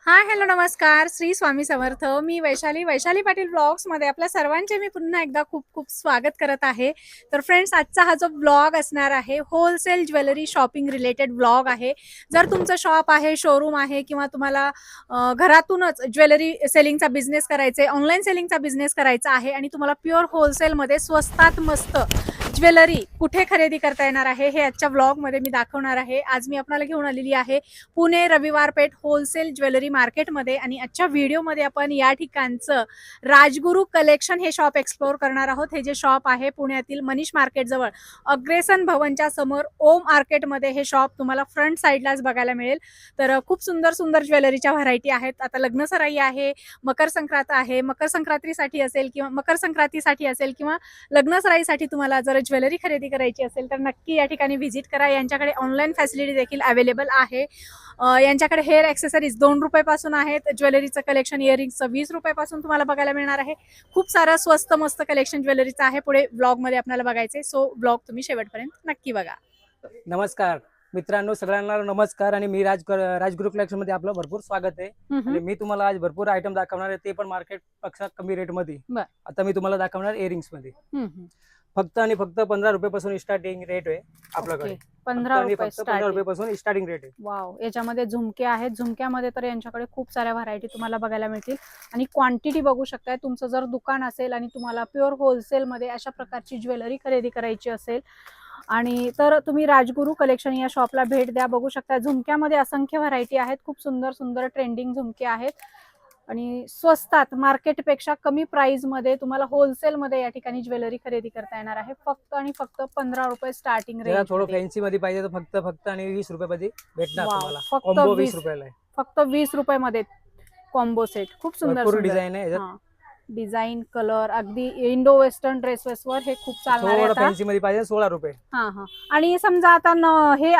हाय, hello, नमस्कार. श्री स्वामी समर्थ. मी वैशाली पाटील ब्लॉग्समध्ये आपल्या सर्वांचे मी पुन्हा एकदा खूप खूप स्वागत करत आहे. तर फ्रेंड्स, आजचा हा जो ब्लॉग असणार आहे wholesale jewellery shopping related blog आहे. जर तुमचं शॉप आहे, शोरूम आहे किंवा तुम्हाला घरातूनच ज्वेलरी सेलिंगचा बिझनेस करायचा आहे, ऑनलाईन सेलिंगचा बिझनेस करायचा आहे आणि तुम्हाला प्युअर होलसेलमध्ये स्वस्तात मस्त ज्वेलरी कुठे खरेदी करता येणार आहे हे आजच्या ब्लॉगमध्ये मी दाखवणार आहे. आज मी आपल्याला घेऊन आलेली आहे पुणे रविवार पेठ होलसेल ज्वेलरी मार्केटमध्ये आणि आजच्या व्हिडिओमध्ये आपण या ठिकाणचं राजगुरू कलेक्शन हे शॉप एक्सप्लोर करणार आहोत. हे जे शॉप आहे पुण्यातील मनीष मार्केट जवळ अग्रेसन भवनच्या समोर ओम मार्केटमध्ये हे शॉप तुम्हाला फ्रंट साईडलाच बघायला मिळेल. तर खूप सुंदर सुंदर ज्वेलरीच्या व्हरायटी आहेत. आता लग्न सराई आहे, मकर संक्रांत आहे, मकर संक्रांतीसाठी असेल किंवा लग्न सराईसाठी तुम्हाला जर ज्वेलरी खरेदी करायची असेल तर नक्की या ठिकाणी व्हिजिट करा. यांच्याकडे ऑनलाईन फॅसिलिटी देखील अवेलेबल आहे. यांच्याकडे हेअर ॲक्सेसरीज ₹2 आहेत. ज्वेलरीचं कलेक्शन इयरिंग्सचं ₹20 तुम्हाला बघायला मिळणार आहे. खूप सारं स्वस्त मस्त कलेक्शन ज्वेलरीचं आहे. पुढे ब्लॉगमध्ये आपल्याला बघायचे, सो ब्लॉग तुम्ही शेवटपर्यंत नक्की बघा. नमस्कार मित्रांनो, सगळ्यांना नमस्कार. आणि मी राजगुरू कलेक्शन मध्ये आपलं भरपूर स्वागत आहे. आणि मी तुम्हाला आज भरपूर आयटम दाखवणार आहे, ते पण मार्केट पेक्षा कमी रेट मध्ये. आता मी तुम्हाला दाखवणार इयरिंग्स मध्ये. फक्त आणि फक्त ₹15 पासून स्टार्टिंग रेट आहे आपल्याकडे. ₹15 पासून स्टार्टिंग रेट आहे. वाव, याच्यामध्ये झुमके आहेत. झुमक्यामध्ये तर यांच्याकडे खूप साऱ्या व्हरायटी तुम्हाला बघायला मिळतील आणि क्वांटिटी बघू शकताय. तुमचं जर दुकान असेल आणि तुम्हाला प्युअर होलसेल मध्ये अशा प्रकारची ज्वेलरी खरेदी करायची असेल आणि तर तुम्ही राजगुरू कलेक्शन या शॉपला भेट द्या. बघू शकता झुमक्यामध्ये असंख्य व्हरायटी आहेत. खूप सुंदर सुंदर ट्रेंडिंग झुमके आहेत आणि स्वस्तात मार्केटपेक्षा कमी प्राइस मध्ये तुम्हाला होलसेल मध्ये या ठिकाणी ज्वेलरी खरेदी करता येणार आहे. फक्त आणि फक्त ₹15 स्टार्टिंग रेंज. थोडं फॅन्सी मध्ये पाहिजे तर फक्त आणि ₹20 मध्ये भेटणार तुम्हाला. फक्त कॉम्बो ₹20 आहे. फक्त ₹20 मध्ये कॉम्बो सेट. खूप सुंदर डिझाईन आहे. डिझाईन, कलर अगदी इंडो वेस्टर्न ड्रेसेसवर हे खूप चालणार आहे. फॅन्सी मध्ये पाहिजे ₹16. आणि समजा आता हे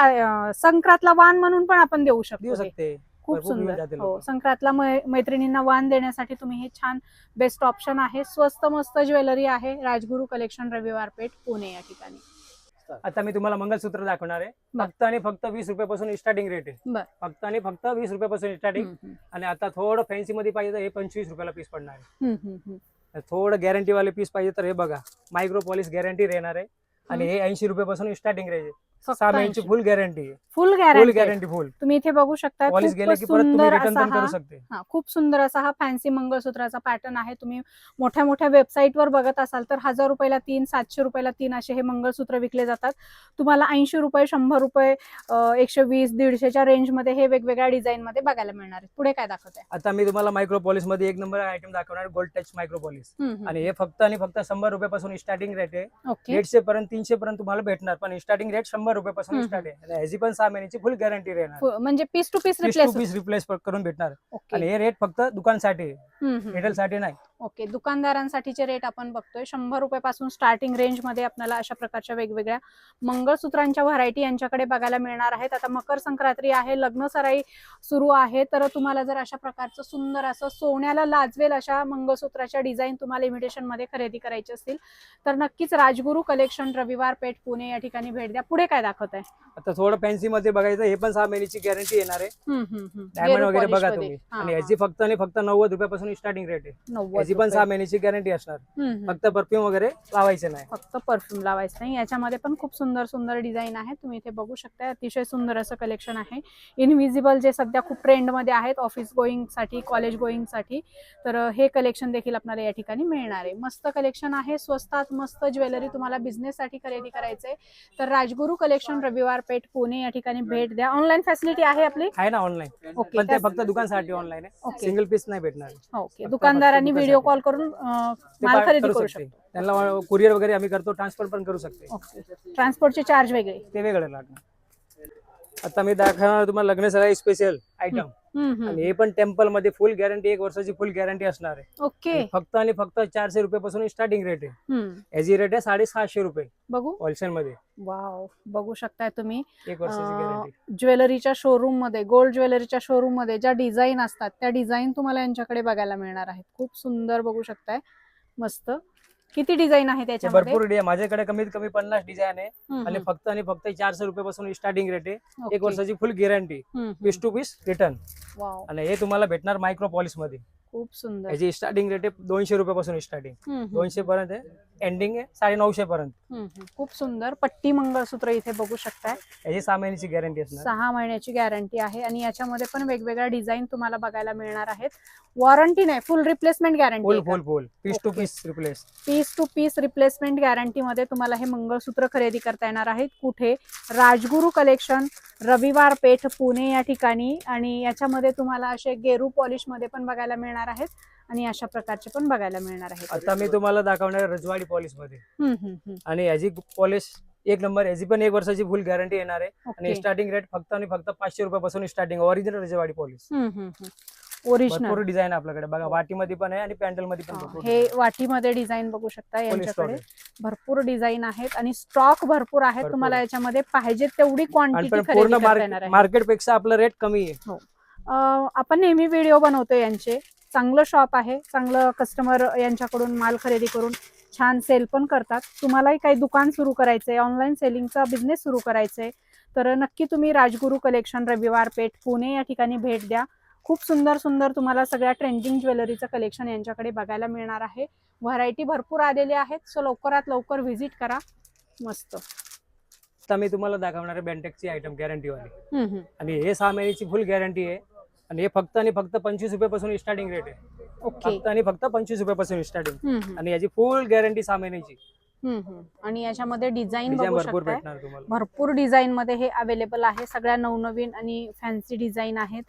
संक्रांतला वाण म्हणून पण आपण देऊ शकतो. खूप सुंदर. हो, संक्रांतला मैत्रिणींना वाण देण्यासाठी तुम्ही हे छान बेस्ट ऑप्शन आहे. स्वस्त मस्त ज्वेलरी आहे. राजगुरू कलेक्शन रविवार पेठ पुणे या ठिकाणी. आता मी तुम्हाला मंगलसूत्र दाखवणार आहे. फक्त आणि फक्त ₹20 पासून स्टार्टिंग रेट आहे. फक्त आणि फक्त ₹20 पासून स्टार्टिंग. आणि आता थोडं फॅन्सी मध्ये पाहिजे तर हे ₹25 पीस पडणार आहे. थोडं गॅरंटी वाले पीस पाहिजे तर हे बघा, मायक्रो पॉलिश गॅरंटी राहणार आहे. आणि हे ₹80 पासून स्टार्टिंग रेंज आहे. 6 महिन्याची फुल गॅरंटी आहे. फुल गॅरंटी तुम्ही इथे बघू शकता. पॉलिश गेले की परत तुम्ही रिटर्न पण करू शकते. खूप सुंदर असा हा फॅन्सी मंगळसूत्राचा पॅटर्न आहे. तुम्ही मोठ्या मोठ्या वेबसाईटवर बघत असाल तर ₹1000 3, ₹700 3 असे हे मंगळसूत्र विकले जातात. तुम्हाला ₹80, ₹100, 120, 150च्या रेंज मध्ये हे वेगवेगळ्या डिझाईन मध्ये बघायला मिळणार आहे. पुढे काय दाखवत आहे? आता मी तुम्हाला मायक्रो पॉलिश मध्ये एक नंबर आयटम दाखवणार, गोल्ड टच मायक्रो पॉलिश. आणि हे फक्त आणि फक्त ₹100 पासून स्टार्टिंग रेट आहे. 150 पर्यंत 300 पर्यंत तुम्हाला भेटणार, पण स्टार्टिंग रेट ₹100 पासून स्टार्ट आहे. ह्याची पण 6 महिन्याची फुल गॅरंटी राहणार. म्हणजे पीस टू पीस रिप्लेस करून भेटणार. आणि हे रेट फक्त दुकानसाठी, रिटेल साठी नाही. ओके, दुकानदारांसाठीचे रेट आपण बघतोय. ₹100 पासून स्टार्टिंग रेंज मध्ये आपल्याला अशा प्रकारच्या वेगवेगळ्या मंगळसूत्रांच्या व्हरायटी यांच्याकडे बघायला मिळणार आहेत. आता मकर संक्रांती आहे, लग्न सराई सुरू आहे, तर तुम्हाला जर अशा प्रकारचं सुंदर असं सोन्याला लाजवेल अशा मंगळसूत्राच्या डिझाईन तुम्हाला इमिटेशन मध्ये खरेदी करायची असतील तर नक्कीच राजगुरू कलेक्शन रविवार पेठ पुणे या ठिकाणी भेट द्या. पुढे काय दाखवत आहे? आता थोडं फॅन्सी मध्ये बघायचं, हे पण 6 महिन्याची गॅरंटी येणार आहे. डायमंड वगैरे बघा तुम्ही. आणि याची फक्त आणि फक्त ₹90 पासून स्टार्टिंग रेट आहे. याची पण 6 महिन्याची गॅरंटी असणार. फक्त परफ्यूम वगैरे लावायचे नाही. फक्त परफ्यूम लावायचं नाही. याच्यामध्ये पण खूप सुंदर सुंदर डिझाईन आहे. तुम्ही इथे बघू शकता. अतिशय सुंदर असं कलेक्शन आहे. इनविजिबल जे सध्या खूप ट्रेंड मध्ये आहेत ऑफिस गोईंग साठी, कॉलेज गोईंग साठी, तर हे कलेक्शन देखील आपल्याला या ठिकाणी मिळणार आहे. मस्त कलेक्शन आहे. स्वस्तात मस्त ज्वेलरी तुम्हाला बिझनेस साठी खरेदी करायचंय तर राजगुरू कलेक्शन रविवार पेठ पुणे या ठिकाणी भेट द्या. ऑनलाईन फॅसिलिटी आहे आपली? आहे ना ऑनलाईन. ओके, पण ते फक्त दुकानसाठी ऑनलाईन आहे. सिंगल पीस नाही भेटणार. ओके, दुकानदारांनी व्हिडिओ कॉल करून माल खरेदी करू शकतो. त्यांना कुरिअर वगैरे आम्ही करतो, ट्रान्सपोर्ट पण करू शकते. ओके, ट्रान्सपोर्टचे चार्ज वेगळे, ते वेगळे लागणार. आता मी दाखवणार तुम्हाला लग्न सराई स्पेशल आयटम. आणि हे पण टेम्पल मध्ये फुल गॅरंटी, 1 वर्षाची फुल गॅरंटी असणार आहे. ओके, फक्त आणि फक्त ₹400 पासून स्टार्टिंग रेट आहे. याची रेट आहे ₹650 बघू होलसेल मध्ये. वाव, बघू शकताय तुम्ही. 1 वर्षाची गॅरंटी. ज्वेलरीच्या शोरूम मध्ये, गोल्ड ज्वेलरीच्या शोरूम मध्ये ज्या डिझाईन असतात त्या डिझाईन तुम्हाला यांच्याकडे बघायला मिळणार आहेत. खूप सुंदर बघू शकताय. मस्त. किती डिझाईन आहे हे त्याच्यामध्ये? भरपूर डिझाईन माझ्याकडे कमीत कमी 50 डिझाईन आहे आणि हम्म. फक्त 400 रुपयापासून स्टार्टिंग रेट आहे. ओके. 1 वर्षाची full guarantee, piece to piece return. Wow, आणि हे तुम्हाला भेटणार मायक्रो पॉलिश मध्ये. खूप सुंदर. याची स्टार्टिंग रेट आहे 200 रुपयापासून स्टार्टिंग, 200 पर्यंत आहे, एंडिंग आहे 950 पर्यंत. खूप सुंदर पट्टी मंगळसूत्र इथे बघू शकताय. याची 6 महिन्याची गॅरंटी असणार. 6 महिन्याची गॅरंटी आहे आणि याच्यामध्ये पण वेगवेगळ्या डिझाईन तुम्हाला बघायला मिळणार आहेत. वॉरंटी नाही, full replacement guarantee. Full piece to piece replace. Piece to piece replacement guarantee मध्ये तुम्हाला हे मंगळसूत्र खरेदी करता येणार आहेत. कुठे? राजगुरू कलेक्शन, रविवार पेठ, पुणे या ठिकाणी. आणि याच्यामध्ये तुम्हाला असे गेरू पॉलिश मध्ये पण बघायला मिळणार आहेत आणि अशा प्रकारचे पण बघायला मिळणार आहेत. आता मी तुम्हाला दाखवणार आहे रजवाडी पॉलिश मध्ये. आणि याची पॉलिश एक नंबर, याची पण 1 वर्षाची फुल गॅरंटी येणार आहे. आणि स्टार्टिंग रेट फक्त 500 रुपयापासून स्टार्टिंग, ओरिजिनल रजवाडी पॉलिश. ओरिजिनल भरपूर डिझाईन आपल्याकडे बघा, वाटीमध्ये पण आहे आणि पॅन्डल मध्ये पण भरपूर हे वाटीमध्ये डिझाईन बघू शकता. यांच्याकडे भरपूर डिझाईन आहेत आणि स्टॉक भरपूर आहे. तुम्हाला याच्यामध्ये पाहिजे तेवढी क्वांटिटी खरेदी करता येणार आहे. मार्केट पेक्षा आपलं रेट कमी आहे. हो, आपण नेहमी व्हिडिओ बनवतो यांचे. चांगलं शॉप आहे, चांगलं कस्टमर यांच्याकडून माल खरेदी करून छान सेल पण करतात. तुम्हालाही काही दुकान सुरू करायचंय, ऑनलाईन सेलिंगचा बिझनेस सुरू करायचंय तर नक्की तुम्ही राजगुरू कलेक्शन, रविवार पेठ, पुणे या ठिकाणी भेट द्या. खूप सुंदर सुंदर तुम्हाला सगळ्या ट्रेंडिंग ज्वेलरीचं कलेक्शन यांच्याकडे बघायला मिळणार आहे. व्हरायटी भरपूर आलेली आहेत, सो लवकरात लवकर व्हिजिट करा. मस्त. आता मी तुम्हाला दाखवणार आहे बेंटेक्सची आयटम गॅरंटी वाली. आणि हे 6 महिन्याची फुल गॅरंटी आहे. आणि हे फक्त 25 रुपयापासून स्टार्टिंग रेट आहे. ओके. फक्त 25 रुपयापासून स्टार्टिंग. आणि याची फुल गॅरंटी 6 महिन्याची. आणि याच्यामध्ये डिझाईन बघू भरपूर शकताय. भेटणार तुम्हाला. भरपूर डिझाईन मध्ये हे अवेलेबल आहे. सगळ्या नवनवीन आणि फॅन्सी डिझाईन आहेत.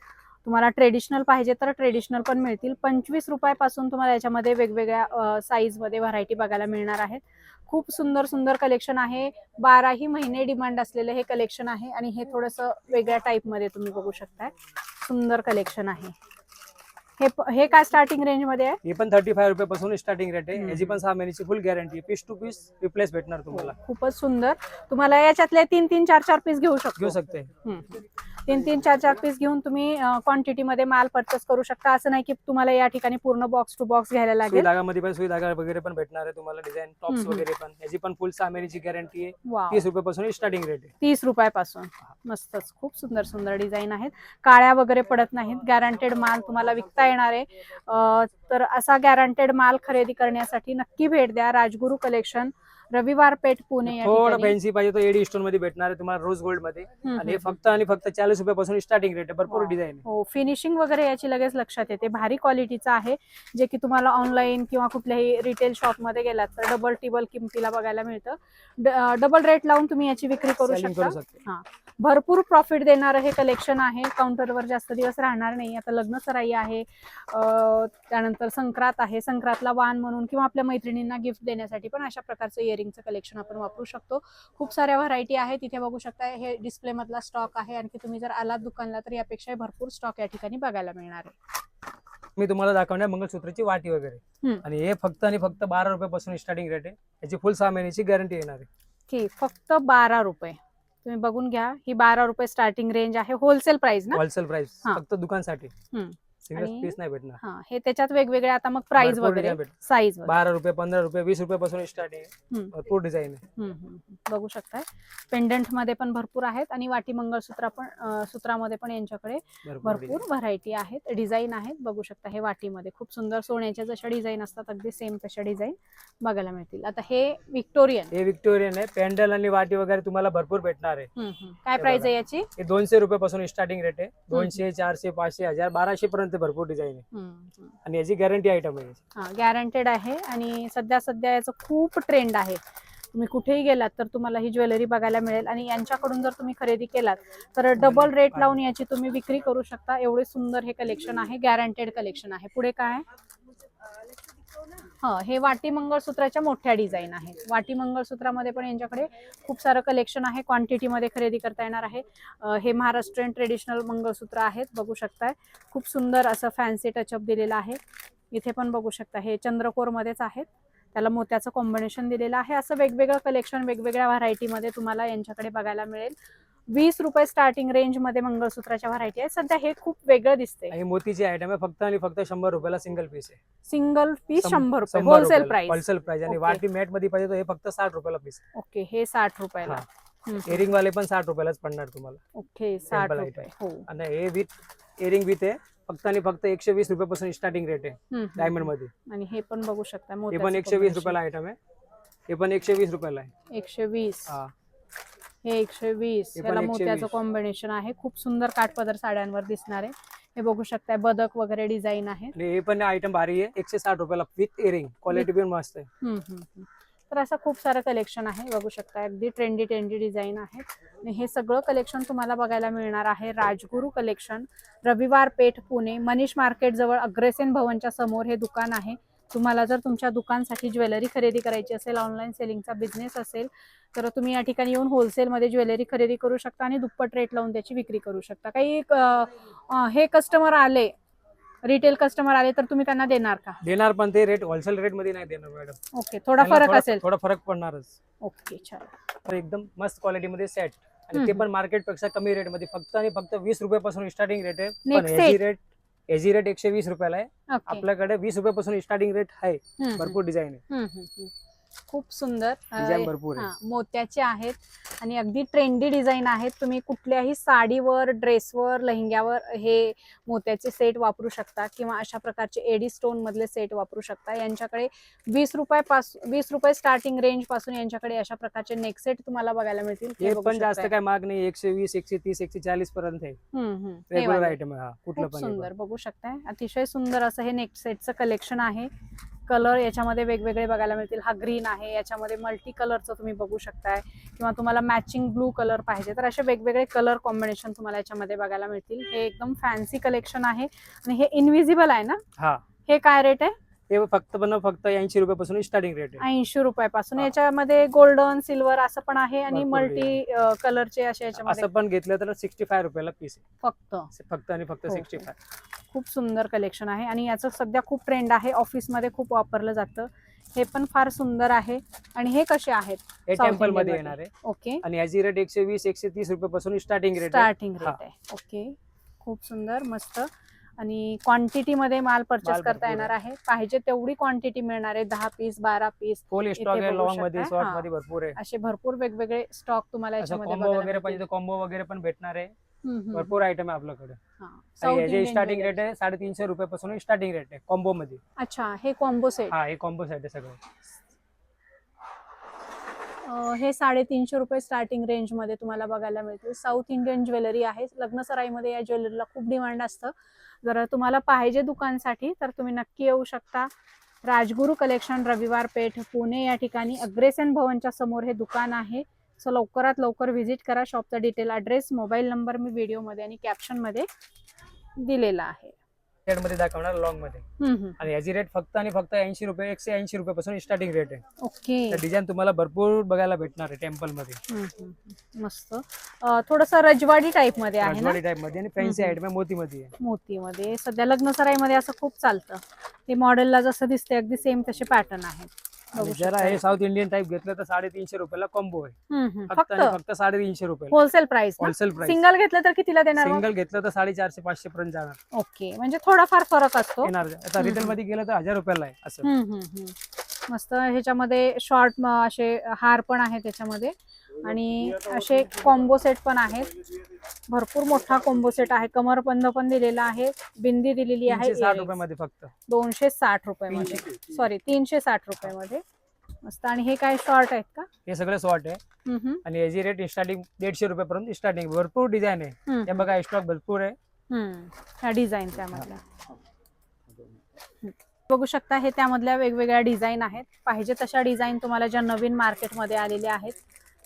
तुम्हाला ट्रेडिशनल पाहिजे तर ट्रेडिशनल पण मिळतील. 25 रुपयापासून तुम्हाला याच्यामध्ये वेगवेगळ्या साईज मध्ये व्हरायटी बघायला मिळणार आहेत. खूप सुंदर सुंदर कलेक्शन आहे. 12ही महिने डिमांड असलेले हे कलेक्शन आहे. आणि हे थोडंसं वेगळ्या टाईप मध्ये तुम्ही बघू शकताय. सुंदर कलेक्शन आहे. हे काय स्टार्टिंग रेंज मध्ये आहे? हे पण 35 रुपयापासून स्टार्टिंग रेट आहे. याची पण 6 महिन्याची full guarantee, piece to piece replace भेटणार तुम्हाला. खूपच सुंदर. तुम्हाला याच्यातले 3-3, 4-4 पीस घेऊ शकते. 3-3, 4-4 पीस घेऊन तुम्ही क्वांटिटी मध्ये माल परचेस करू शकता. असं नाही की तुम्हाला या ठिकाणी पूर्ण बॉक्स टू बॉक्स घ्यायला लागेल. धागामध्ये पण सुई धागा वगैरे पण भेटणार आहे तुम्हाला, डिझाईन टॉप्स वगैरे पण. याची पण फुल 6 महिन्याची गॅरंटी आहे. 30 रुपयापासून स्टार्टिंग रेट आहे. 30 रुपयापासून. मस्तच. खूप सुंदर सुंदर डिझाईन आहेत. काळ्या वगैरे पडत नाहीत. गॅरंटेड माल तुम्हाला विकता येणार आहे. तर असा गॅरंटेड माल खरेदी करण्यासाठी नक्की भेट द्या. राजगुरू कलेक्शन, रविवार पेठ, पुणे या थोडं ठिकाणी. फॅन्सी पाहिजे तो एडी स्टोन मध्ये भेटणार आहे तुम्हाला, रोज गोल्ड मध्ये. आणि हे फक्त 40 रुपयापासून स्टार्टिंग रेट आहे. भरपूर डिझाईन. हो, फिनिशिंग वगैरे याची लगेच लक्षात येते. भारी क्वालिटीचा आहे, जे की तुम्हाला ऑनलाईन किंवा कुठल्याही रिटेल शॉप मध्ये गेलात तर डबल टिबल किमतीला बघायला मिळतं. डबल रेट लावून तुम्ही याची विक्री करू शकता. भरपूर प्रॉफिट देणारं हे कलेक्शन आहे. काउंटरवर जास्त दिवस राहणार नाही. आता लग्न सराई आहे, त्यानंतर संक्रांत आहे. संक्रांतला वाण म्हणून किंवा आपल्या मैत्रिणींना गिफ्ट देण्यासाठी पण अशा प्रकारचं इयरिंगचं कलेक्शन आपण वापरू शकतो. खूप साऱ्या व्हरायटी आहेत. इथे बघू शकता हे डिस्प्ले मधला स्टॉक आहे. आणखी तुम्ही जर आलात दुकानला तर यापेक्षा भरपूर स्टॉक या ठिकाणी बघायला मिळणार आहे. मी तुम्हाला दाखवणार मंगळसूत्राची वाटी वगैरे. आणि हे फक्त 12 रुपयापासून स्टार्टिंग रेट आहे. याची फुल 6 महिन्याची गॅरंटी येणार आहे. की फक्त 12 रुपये. तुम्ही बघून घ्या. ही 12 रुपये स्टार्टिंग रेंज आहे. होलसेल प्राइस ना? होलसेल प्राइस फक्त दुकानसाठी. सिंगल पीस नाही भेटणार. हे त्याच्यात वेगवेगळे आता मग प्राइस वगैरे साईज 12 रुपये, 15 रुपये, 20 रुपयापासून स्टार्टिंग आहे. भरपूर डिझाईन आहे. बघू शकताय. पेंडंट मध्ये पण भरपूर आहेत आणि वाटी मंगळसूत्र पण, सूत्रामध्ये पण यांच्याकडे भरपूर व्हरायटी आहेत, डिझाईन आहेत. बघू शकता हे वाटीमध्ये खूप सुंदर सोन्याच्या जशा डिझाईन असतात अगदी सेम तशा डिझाईन बघायला मिळतील. आता हे विक्टोरियन आहे. पॅन्डल आणि वाटी वगैरे तुम्हाला भरपूर भेटणार आहे. काय प्राइस आहे याची? हे 200 रुपयापासून स्टार्टिंग रेट आहे. 200, 400, 500, 1000, 1200 पर्यंत भरपूर डिझाईन आहे. आणि याची गॅरंटी आयटम आहे. गॅरंटेड आहे. आणि सध्या याचं खूप ट्रेंड आहे. तुम्ही कुठेही गेलात तर तुम्हाला ही ज्वेलरी बघायला मिळेल. आणि यांच्याकडून जर तुम्ही खरेदी केलात तर डबल रेट लावून याची तुम्ही विक्री करू शकता. एवढे सुंदर हे कलेक्शन आहे. गॅरंटेड कलेक्शन आहे. पुढे काय? हे वाटी मंगळसूत्राच्या मोठ्या डिझाईन आहेत. वाटी मंगळसूत्रामध्ये पण यांच्याकडे खूप सारं कलेक्शन आहे. क्वांटिटी मध्ये खरेदी करता येणार आहे. हे महाराष्ट्रीयन ट्रेडिशनल मंगळसूत्र आहेत. बघू शकताय खूप सुंदर असं फॅन्सी टचअप दिलेलं आहे. इथे पण बघू शकता हे चंद्रकोर मध्येच आहेत. त्याला मोत्याचं कॉम्बिनेशन दिलेलं आहे. असं वेगवेगळं कलेक्शन वेगवेगळ्या व्हरायटी मध्ये तुम्हाला यांच्याकडे बघायला मिळेल. 20 रुपये स्टार्टिंग रेंज मध्ये मंगळसूत्राच्या व्हरायटी आहे. सध्या हे खूप वेगळं दिसतंय. हे मोतीचे आयटम आहे, फक्त आणि फक्त 100 रुपयाला सिंगल पीस आहे. सिंगल पीस 100 रुपये होलसेल प्राइस. Wholesale price. आणि Okay. वाटी मॅट मध्ये पाहिजे तर हे फक्त 60 रुपयाला पीस. ओके, हे 60 रुपयाला. इयरिंग वाले पण 60 रुपयालाच पडणार तुम्हाला. ओके, 60 Simple रुपये. हो. आणि हे विथ इयरिंग विथ आहे, फक्त आणि फक्त 120 रुपयापासून स्टार्टिंग रेट आहे डायमंड मध्ये. आणि हे पण बघू शकता, हे पण 120 रुपयाला आयटम आहे. हे पण 120 रुपयाला आहे. 120. हा, हे 120. हे पण याला 120. मोत्याचं कॉम्बिनेशन आहे. खूप सुंदर काठपदर साड्यांवर दिसणार आहे. हे बघू शकताय, बदक वगैरे डिझाईन आहे. आणि हे पण आयटम भारी आहे, 160 रुपयाला विथ इयरिंग. क्वालिटी पण मस्त आहे. तर असं खूप सारं कलेक्शन आहे. बघू शकता, अगदी ट्रेंडी डिझाईन आहे. आणि हे सगळं कलेक्शन तुम्हाला बघायला मिळणार आहे राजगुरू कलेक्शन, रविवार पेठ, पुणे. मनीष मार्केट जवळ अग्रेसेन भवनच्या समोर हे दुकान आहे. तुम्हाला जर तुमच्या दुकानसाठी ज्वेलरी खरेदी करायची असेल, ऑनलाईन सेलिंगचा बिझनेस असेल, तर तुम्ही या ठिकाणी येऊन होलसेलमध्ये ज्वेलरी खरेदी करू शकता आणि दुप्पट रेट लावून त्याची विक्री करू शकता. काही हे कस्टमर आले, रिटेल कस्टमर आले तर तुम्ही त्यांना देणार का? देणार, पण ते रेट होलसेल रेट मध्ये नाही देणार मॅडम. ओके, थोडा फरक असेल. थोडा फरक पडणारच. ओके, छान. तर एकदम मस्त क्वालिटी मध्ये सेट, आणि ते पण मार्केट पेक्षा कमी रेट मध्ये, फक्त आणि फक्त 20 रुपयापासून स्टार्टिंग रेट आहे. पण एजी रेट 120 रुपयाला आहे. आपल्याकडे 20 रुपयापासून स्टार्टिंग रेट आहे. भरपूर डिझाईन आहे. खूप सुंदर डिझाईन भरपूर आहे. मोत्याचे आहेत आणि अगदी ट्रेंडी डिझाईन आहेत. तुम्ही कुठल्याही साडीवर, ड्रेसवर, लेहंग्यावर हे मोत्याचे सेट वापरू शकता किंवा अशा प्रकारचे एडी स्टोन मधले सेट वापरू शकता. यांच्याकडे 20 रुपये स्टार्टिंग रेंज पासून यांच्याकडे अशा प्रकारचे नेक सेट तुम्हाला बघायला मिळतील. हे पण जास्त काय महाग नाही, 120, 130, 140 पर्यंत आहे. रेग्युलर आयटम आहे. कुठलं पण सुंदर बघू शकताय. अतिशय सुंदर असं हे नेक सेटचं कलेक्शन आहे. कलर याच्यामध्ये वेगवेगळे बघायला मिळतील. हा ग्रीन आहे, याच्यामध्ये मल्टी कलरचं तुम्ही बघू शकताय, किंवा तुम्हाला मॅचिंग ब्लू कलर पाहिजे तर असे वेगवेगळे कलर कॉम्बिनेशन तुम्हाला याच्यामध्ये बघायला मिळतील. हे एकदम फॅन्सी कलेक्शन आहे आणि हे इनविजिबल आहे ना? हा. हे काय रेट आहे? हे फक्त 80 रुपयापासून स्टार्टिंग रेट आहे. 80 रुपयापासून. याच्यामध्ये गोल्डन, सिल्वर असं पण आहे आणि मल्टी कलरचे असे याच्यामध्ये. असं पण घेतलं तर 65 रुपयाला पीस आहे. फक्त आणि फक्त 65. खूप सुंदर कलेक्शन आहे आणि याचं सध्या खूप ट्रेंड आहे. ऑफिसमध्ये खूप वापरलं जातं. हे पण फार सुंदर आहे. आणि हे कसे आहेत? हे टेम्पल मध्ये येणार आहे. ओके. आणि याची रेट 120, 130 रुपयापासून स्टार्टिंग रेट आहे. ओके, खूप सुंदर, मस्त. आणि क्वांटिटी मध्ये माल परचेस करता येणार आहे. पाहिजे तेवढी क्वांटिटी मिळणार आहे. 10 पीस, 12 पीस. फुल स्टॉक आहे. लॉंग मध्ये, शॉर्ट मध्ये भरपूर आहे. असे भरपूर वेगवेगळे स्टॉक तुम्हाला याच्यामध्ये कॉम्बो वगैरे पाहिजे तर कॉम्बो वगैरे पण भेटणार आहे. भरपूर आयटम आहे आपल्याकडे. याची स्टार्टिंग रेट आहे 350 रुपयापासून स्टार्टिंग रेट आहे कॉम्बो मध्ये. अच्छा, हे कॉम्बो सेट. हा, हे कॉम्बो सेट आहे सगळं. हे 350 रुपये स्टार्टिंग रेंज मध्ये तुम्हाला बघायला मिळतील. साऊथ इंडियन ज्वेलरी आहे. लग्न सराईमध्ये या ज्वेलरीला खूप डिमांड असतं. जर तुम्हाला पाहिजे दुकानसाठी तर तुम्ही नक्की येऊ शकता. राजगुरू कलेक्शन, रविवार पेठ, पुणे या ठिकाणी अग्रेसेन भवनच्या समोर हे दुकान आहे. सो लवकरात लवकर व्हिजिट करा. शॉपचा डिटेल, ॲड्रेस, मोबाईल नंबर मी व्हिडिओमध्ये आणि कॅप्शन मध्ये दिलेला आहे. मध्ये दाखवणार लॉंग मध्ये. आणि याची रेट फक्त आणि फक्त 80 रुपये, 180 रुपयापासून स्टार्टिंग रेट आहे. ओके. डिझाईन तुम्हाला भरपूर बघायला भेटणार आहे टेम्पल मध्ये. मस्त. थोडस रजवाडी टाइप मध्ये आहे ना? रजवाडी टाइप मध्ये. आणि फॅन्सी आयटम आहे, मोतीमध्ये आहे. मोतीमध्ये सध्या लग्न सराईमध्ये असं खूप चालतं. ते मॉडेलला जसं दिसते अगदी सेम तसे पॅटर्न आहेत. जरा हे साऊथ इंडियन टाइप घेतलं तर 350 रुपयाला कॉम्बो आहे. फक्त 350 रुपये होलसेल प्राइस. सिंगल घेतलं तर कितीला देणार? सिंगल घेतलं तर 450, 500 पर्यंत जाणार. ओके, म्हणजे थोडाफार फरक असतो. आता रिटेल मध्ये गेलं तर 1000 रुपयाला आहे असं. मस्त. ह्याच्यामध्ये शॉर्ट असे हार पण आहेत त्याच्यामध्ये आणि असे कॉम्बो सेट पण आहेत. भरपूर मोठा कॉम्बो सेट आहे. कमरबंद पण दिलेला आहे, बिंदी दिलेली आहे. 360 रुपयामध्ये फक्त. 260 रुपयामध्ये, सॉरी 360 रुपयामध्ये. मस्त. आणि हे काय शॉर्ट आहेत का? हे सगळे शॉर्ट आहे. आणि याची रेट स्टार्टिंग 150 रुपयापर्यंत स्टार्टिंग. भरपूर डिझाईन आहे. हे बघा, स्टॉक भरपूर आहे. ह्या डिझाईन त्यामधल्या बघू शकता. हे त्यामधल्या वेगवेगळ्या डिझाईन आहेत. पाहिजे तशा डिझाईन तुम्हाला ज्या नवीन मार्केटमध्ये आलेल्या आहेत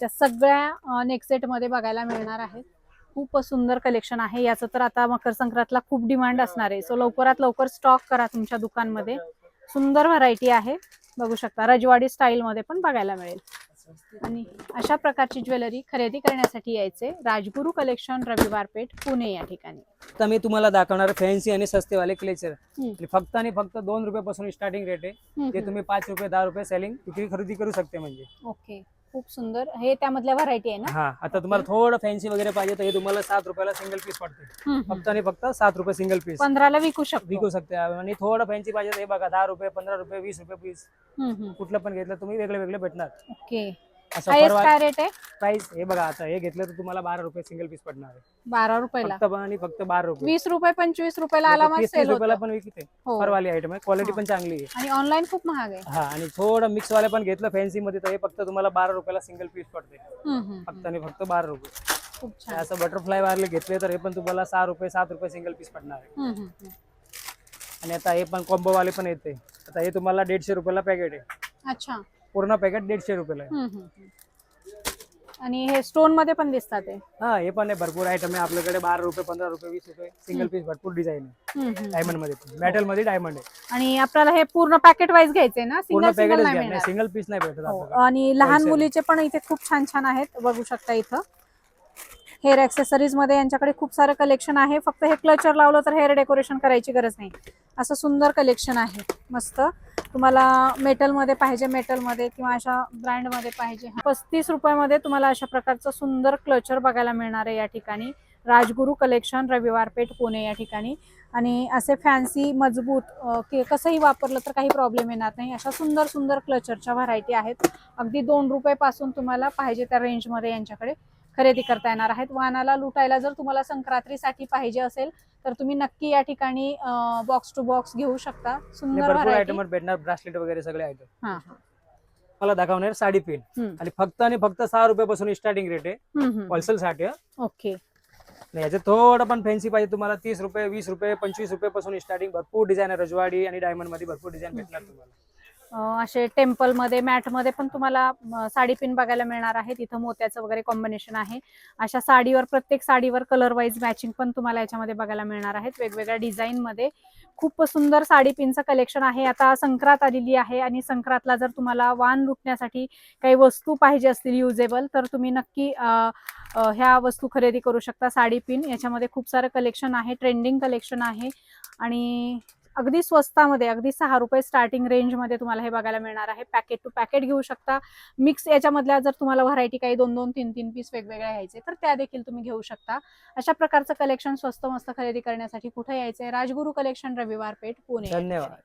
त्या सगळ्या नेक्सेट मध्ये बघायला मिळणार आहेत. खूप सुंदर कलेक्शन आहे. याचं तर आता मकर संक्रांतला खूप डिमांड असणार आहे. सो लवकरात लवकर स्टॉक करा तुमच्या दुकानमध्ये. सुंदर व्हरायटी आहे. बघू शकता, रजवाडी स्टाईल मध्ये पण बघायला मिळेल. आणि अशा प्रकारची ज्वेलरी खरेदी करण्यासाठी यायचे राजगुरू कलेक्शन, रविवार पेठ, पुणे या ठिकाणी. आता मी तुम्हाला दाखवणार फॅन्सी आणि सस्तेवाले क्लेचर. फक्त आणि फक्त 2 रुपयापासून स्टार्टिंग रेट आहे. ते तुम्ही 5 रुपये, 10 रुपये सेलिंग विक्री खरेदी करू शकते. म्हणजे ओके, खूप सुंदर. हे त्यामधल्या व्हरायटी आहे ना? हा, आता तुम्हाला थोडं फॅन्सी वगैरे पाहिजे तर हे तुम्हाला 7 रुपयाला सिंगल पीस पडते. फक्त आणि फक्त 7 रुपये सिंगल पीस 15ला विकू शकतो. विकू शकते. आणि थोडं फॅन्सी पाहिजे तर हे बघा 10 रुपये, 15 रुपये, 20 रुपये पीस, कुठलं पण घेतलं तुम्ही वेगळे वेगळे भेटणार. ओके. असं काय रेट आहे? प्राइस हे बघा, आता हे घेतलं तर तुम्हाला 12 रुपये सिंगल पीस पडणार आहे. 12 रुपयाला फक्त आणि फक्त 12 रुपये. 20 रुपये 25 रुपयाला आरामात 30 सेल रुपयाला होतं. पण विकते. हो. परवाली आयटम आहे, क्वालिटी हा. पण चांगली आहे. आणि ऑनलाईन खूप महाग आहे. हा, आणि थोडं मिक्स वाले पण घेतलं फॅन्सी मध्ये तर हे फक्त तुम्हाला 12 रुपयाला सिंगल पीस पडते. फक्त आणि फक्त 12 रुपये. खूप छान. असं बटरफ्लाय वाले घेतले तर हे पण तुम्हाला 6 रुपये 7 रुपये सिंगल पीस पडणार आहे. आणि आता हे पण कॉम्बो वाले पण येते. आता हे तुम्हाला 150 रुपयाला पॅकेट आहे. अच्छा. पूर्ण पॅकेट 150 रुपयाला आहे. आणि हे स्टोन मध्ये पण दिसतात ते. हा, हे पण आहे, भरपूर आयटम आहे आपल्याकडे. 12 रुपये, 15 रुपये, 20 रुपये सिंगल पीस, भरपूर डिझाईन आहे. डायमंड मध्ये पण, मेटल मध्ये डायमंड आहे. आणि आपल्याला हे पूर्ण पॅकेट वाईज घ्यायचंय ना? पूर्ण सिंगल पॅकेट नाही मिळणार. सिंगल पीस नाही भेटत हो. आपल्याला. आणि लहान Wholesale. मुलीचे पण इथे खूप छान छान आहेत, बघू शकता इथं. हेअर ऍक्सेसरीज मध्ये यांच्याकडे खूप सारं कलेक्शन आहे. फक्त हे क्लचर लावलं तर हेअर डेकोरेशन करायची गरज नाही. असं सुंदर कलेक्शन आहे, मस्त. तुम्हाला मेटल मध्ये पाहिजे मेटल मध्ये, किंवा अशा ब्रँड मध्ये पाहिजे. 35 रुपयामध्ये तुम्हाला अशा प्रकारचं सुंदर क्लचर बघायला मिळणार आहे या ठिकाणी. राजगुरू कलेक्शन, रविवार पेठ, पुणे या ठिकाणी. आणि असे फॅन्सी मजबूत कसंही वापरलं तर काही प्रॉब्लेम येणार नाही. अशा सुंदर सुंदर क्लचरच्या व्हरायटी आहेत. अगदी 2 रुपये पासून तुम्हाला पाहिजे त्या रेंजमध्ये यांच्याकडे खरेदी करता येणार आहेत. वानाला लुटायला जर तुम्हाला संक्रांतीसाठी पाहिजे असेल तर तुम्ही नक्की या ठिकाणी बॉक्स टू बॉक्स घेऊ शकता. सुंदर भरपूर व्हरायटी. आयटम भेटणार, ब्रासलेट वगैरे सगळे आयटम. हा. मला दाखवणार साडी पिन. आणि फक्त 6 रुपयापासून स्टार्टिंग रेट आहे होलसेल साठी. ओके. याचे थोडं पण फॅन्सी पाहिजे तुम्हाला 30 रुपये, 20 रुपये, 25 रुपये पासून स्टार्टिंग. भरपूर डिझाईन आहे, रजवाडी आणि डायमंड मध्ये भरपूर डिझाईन भेटणार तुम्हाला. असे टेम्पल मध्ये, मॅट मध्ये पण तुम्हाला साडी पिन बघायला मिळणार आहे. तिथं मोत्याचं वगैरे कॉम्बिनेशन आहे. अशा साडीवर, प्रत्येक साडीवर कलर वाईज मॅचिंग पण तुम्हाला याच्यामध्ये बघायला मिळणार आहेत, वेगवेगळ्या डिझाईन मध्ये. खूप सुंदर साडी पिनचं कलेक्शन आहे. आता संक्रांत आलेली आहे आणि संक्रांतला जर तुम्हाला वाण लुटण्यासाठी काही वस्तू पाहिजे असतील युजेबल, तर तुम्ही नक्की ह्या वस्तू खरेदी करू शकता. साडी पिन याच्यामध्ये खूप सारं कलेक्शन आहे, ट्रेंडिंग कलेक्शन आहे. आणि अगदी स्वस्तामध्ये, अगदी 6 रुपये स्टार्टिंग रेंज मध्ये तुम्हाला हे बघायला मिळणार आहे. पॅकेट टू पॅकेट घेऊ शकता. मिक्स याच्यामधल्या जर तुम्हाला व्हरायटी काही 2-2, 3-3 पीस वेगवेगळ्या घ्यायचे तर त्या देखील तुम्ही घेऊ शकता. अशा प्रकारचं कलेक्शन स्वस्त मस्त खरेदी करण्यासाठी कुठे यायचंय? राजगुरू कलेक्शन, रविवार पेठ, पुणे. धन्यवाद.